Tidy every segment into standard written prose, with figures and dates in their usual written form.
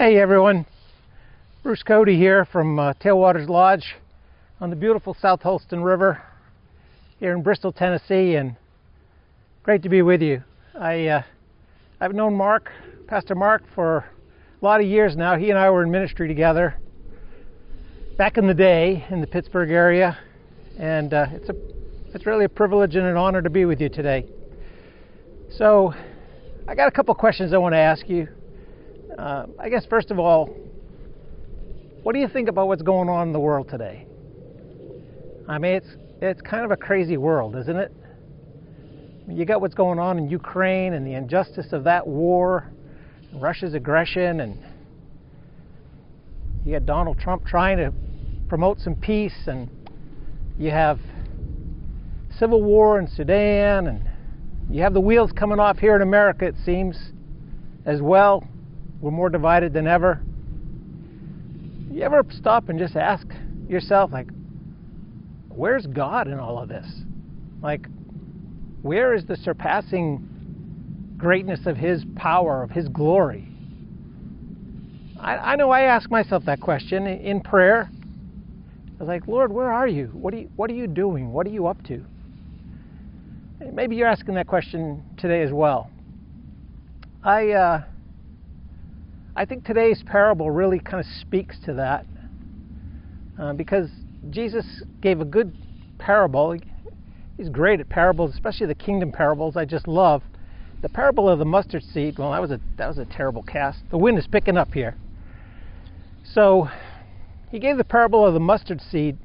Hey everyone, Bruce Cote here from Tailwaters Lodge on the beautiful South Holston River here in Bristol, Tennessee, and great to be with you. I've known Pastor Mark, for a lot of years now. He and I were in ministry together back in the day in the Pittsburgh area, and it's really a privilege and an honor to be with you today. So I got a couple questions I want to ask you. I guess first of all, what do you think about what's going on in the world today? I mean, it's kind of a crazy world, isn't it? You got what's going on in Ukraine and the injustice of that war, Russia's aggression, and you got Donald Trump trying to promote some peace, and you have civil war in Sudan, and you have the wheels coming off here in America, it seems, as well. We're more divided than ever. You ever stop and just ask yourself, like, where's God in all of this? Like, where is the surpassing greatness of His power, of His glory? I know I ask myself that question in prayer. I was like, Lord, where are you? What are you doing? What are you up to? Maybe you're asking that question today as well. I think today's parable really kind of speaks to that because Jesus gave a good parable. He's great at parables, especially the kingdom parables. I just love the parable of the mustard seed. Well, that was a terrible cast. The wind is picking up here. So he gave the parable of the mustard seed,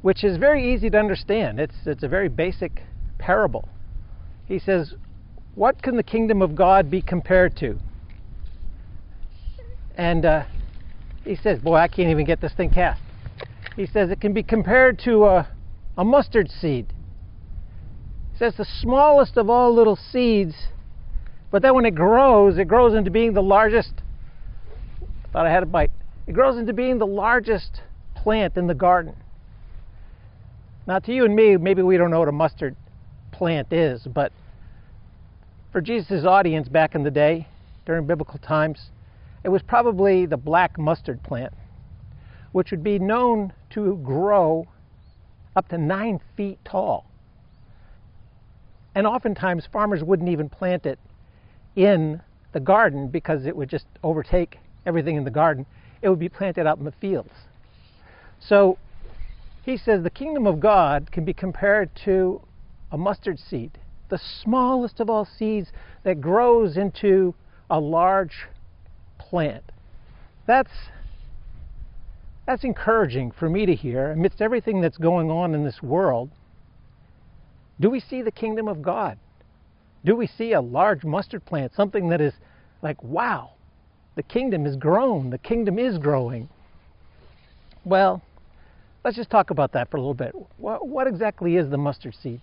which is very easy to understand. It's a very basic parable. He says, what can the kingdom of God be compared to? And he says, boy, I can't even get this thing cast. He says it can be compared to a mustard seed. He says the smallest of all little seeds, but then when it grows into being the largest. I thought I had a bite. It grows into being the largest plant in the garden. Now, to you and me, maybe we don't know what a mustard plant is, but for Jesus' audience back in the day, during biblical times, it was probably the black mustard plant, which would be known to grow up to 9 feet tall. And oftentimes farmers wouldn't even plant it in the garden because it would just overtake everything in the garden. It would be planted out in the fields. So he says the kingdom of God can be compared to a mustard seed, the smallest of all seeds that grows into a large plant. That's encouraging for me to hear amidst everything that's going on in this world. Do we see the kingdom of God? Do we see a large mustard plant, something that is like, wow, the kingdom is grown, the kingdom is growing? Well, let's just talk about that for a little bit. What exactly is the mustard seed?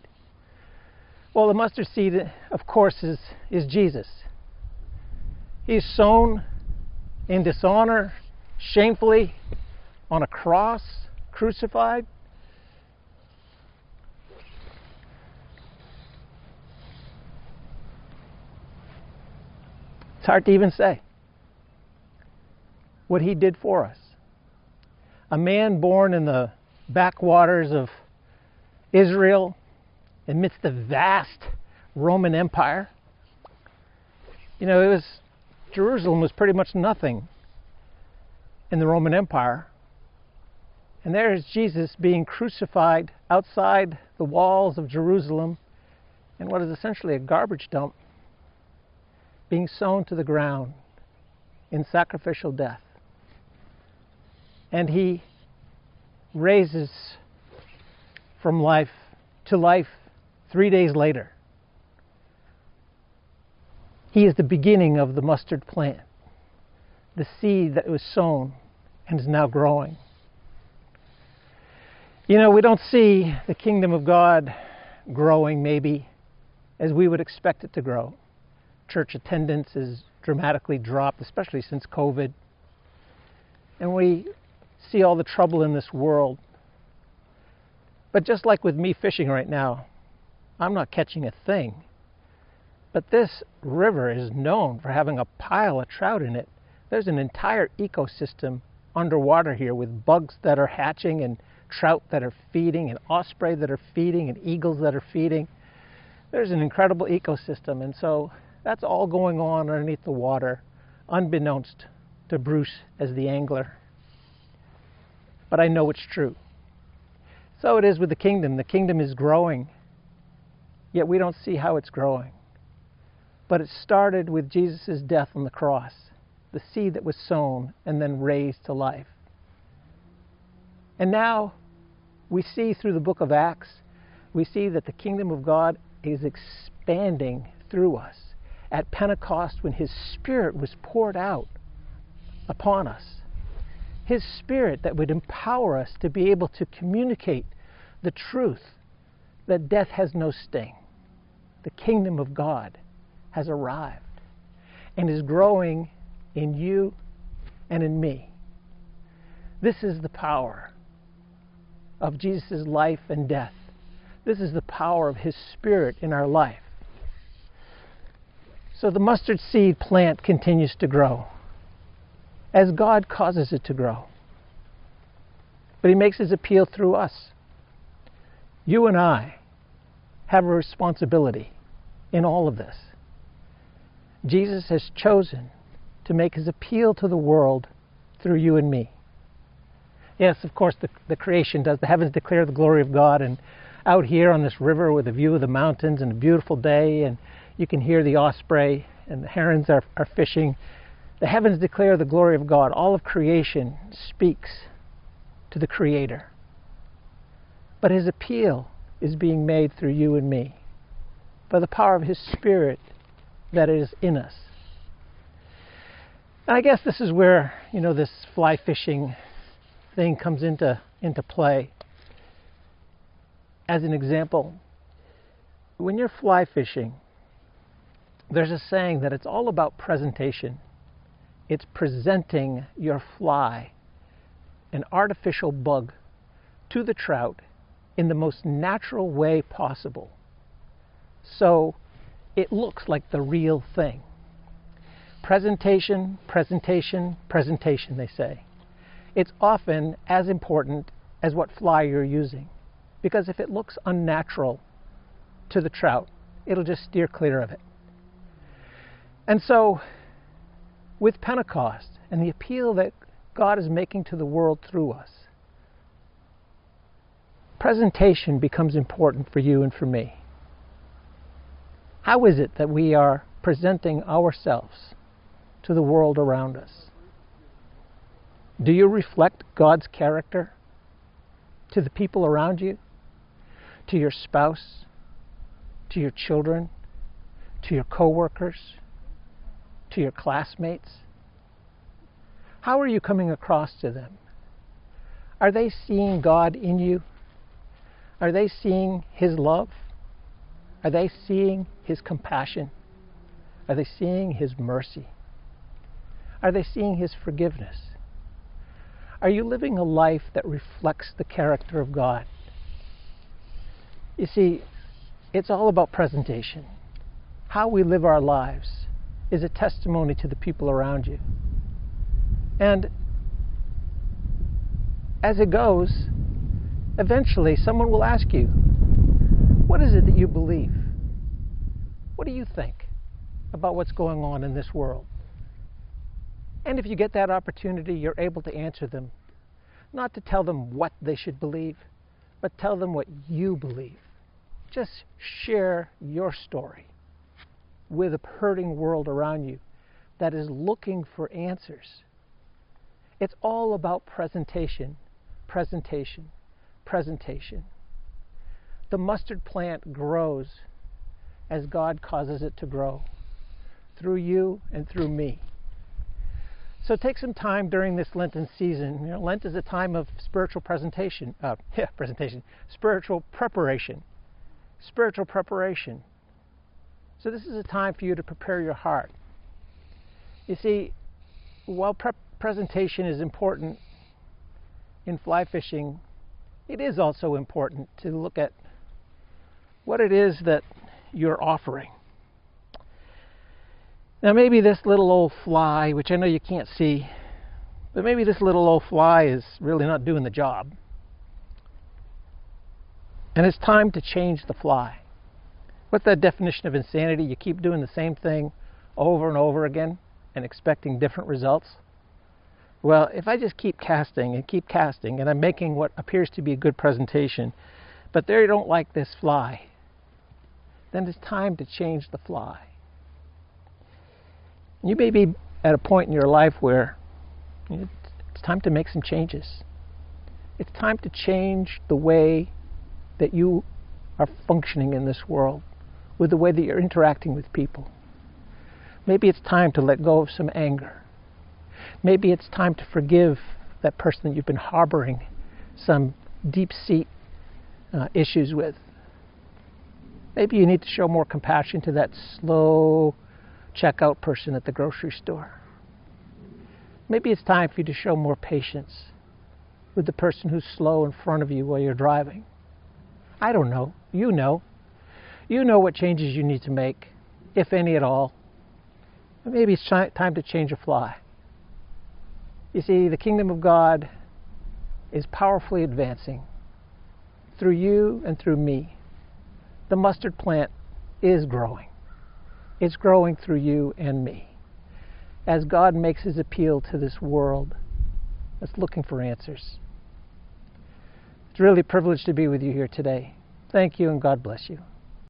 Well, the mustard seed, of course, is Jesus. He's sown in dishonor, shamefully, on a cross, crucified. It's hard to even say what He did for us. A man born in the backwaters of Israel, amidst the vast Roman Empire. You know, Jerusalem was pretty much nothing in the Roman Empire. And there is Jesus being crucified outside the walls of Jerusalem in what is essentially a garbage dump, being sown to the ground in sacrificial death. And He raises from life to life 3 days later. He is the beginning of the mustard plant, the seed that was sown and is now growing. You know, we don't see the kingdom of God growing maybe as we would expect it to grow. Church attendance is dramatically dropped, especially since COVID. And we see all the trouble in this world. But just like with me fishing right now, I'm not catching a thing. But this river is known for having a pile of trout in it There's an entire ecosystem underwater here with bugs that are hatching and trout that are feeding and osprey that are feeding and eagles that are feeding. There's an incredible ecosystem, and so that's all going on underneath the water, unbeknownst to Bruce as the angler. But I know it's true. So it is with the kingdom. The kingdom is growing, yet we don't see how it's growing. But it started with Jesus' death on the cross, the seed that was sown and then raised to life. And now we see through the book of Acts, we see that the kingdom of God is expanding through us. At Pentecost, when His Spirit was poured out upon us, His Spirit that would empower us to be able to communicate the truth that death has no sting. The kingdom of God has arrived and is growing in you and in me. This is the power of Jesus' life and death. This is the power of His Spirit in our life. So the mustard seed plant continues to grow as God causes it to grow. But He makes His appeal through us. You and I have a responsibility in all of this. Jesus has chosen to make His appeal to the world through you and me. Yes, of course, the creation does. The heavens declare the glory of God, and out here on this river with a view of the mountains and a beautiful day, and you can hear the osprey and the herons are fishing. The heavens declare the glory of God. All of creation speaks to the Creator. But His appeal is being made through you and me by the power of His Spirit that is in us. And I guess this is where, this fly fishing thing comes into play. As an example, when you're fly fishing, there's a saying that it's all about presentation. It's presenting your fly, an artificial bug, to the trout in the most natural way possible. So it looks like the real thing. Presentation, presentation, presentation, they say. It's often as important as what fly you're using. Because if it looks unnatural to the trout, it'll just steer clear of it. And so, with Pentecost and the appeal that God is making to the world through us, presentation becomes important for you and for me. How is it that we are presenting ourselves to the world around us? Do you reflect God's character to the people around you? To your spouse? To your children? To your co-workers? To your classmates? How are you coming across to them? Are they seeing God in you? Are they seeing His love? Are they seeing His compassion? Are they seeing His mercy? Are they seeing His forgiveness? Are you living a life that reflects the character of God? You see, it's all about presentation. How we live our lives is a testimony to the people around you. And as it goes, eventually someone will ask you, what is it that you believe? What do you think about what's going on in this world? And if you get that opportunity, you're able to answer them. Not to tell them what they should believe, but tell them what you believe. Just share your story with a hurting world around you that is looking for answers. It's all about presentation, presentation, presentation. The mustard plant grows as God causes it to grow, through you and through me. So take some time during this Lenten season. Lent is a time of spiritual spiritual preparation. Spiritual preparation. So this is a time for you to prepare your heart. You see, while presentation is important in fly fishing, it is also important to look at what it is that you're offering. Now maybe this little old fly, which I know you can't see, but maybe this little old fly is really not doing the job. And it's time to change the fly. What's that definition of insanity? You keep doing the same thing over and over again and expecting different results. Well, if I just keep casting, and I'm making what appears to be a good presentation, but they don't like this fly, then it's time to change the fly. You may be at a point in your life where it's time to make some changes. It's time to change the way that you are functioning in this world, with the way that you're interacting with people. Maybe it's time to let go of some anger. Maybe it's time to forgive that person that you've been harboring some deep-seat issues with. Maybe you need to show more compassion to that slow checkout person at the grocery store. Maybe it's time for you to show more patience with the person who's slow in front of you while you're driving. I don't know. You know. You know what changes you need to make, if any at all. Maybe it's time to change a fly. You see, the kingdom of God is powerfully advancing through you and through me. The mustard plant is growing. It's growing through you and me. As God makes his appeal to this world that's looking for answers. It's really a privilege to be with you here today. Thank you, and God bless you.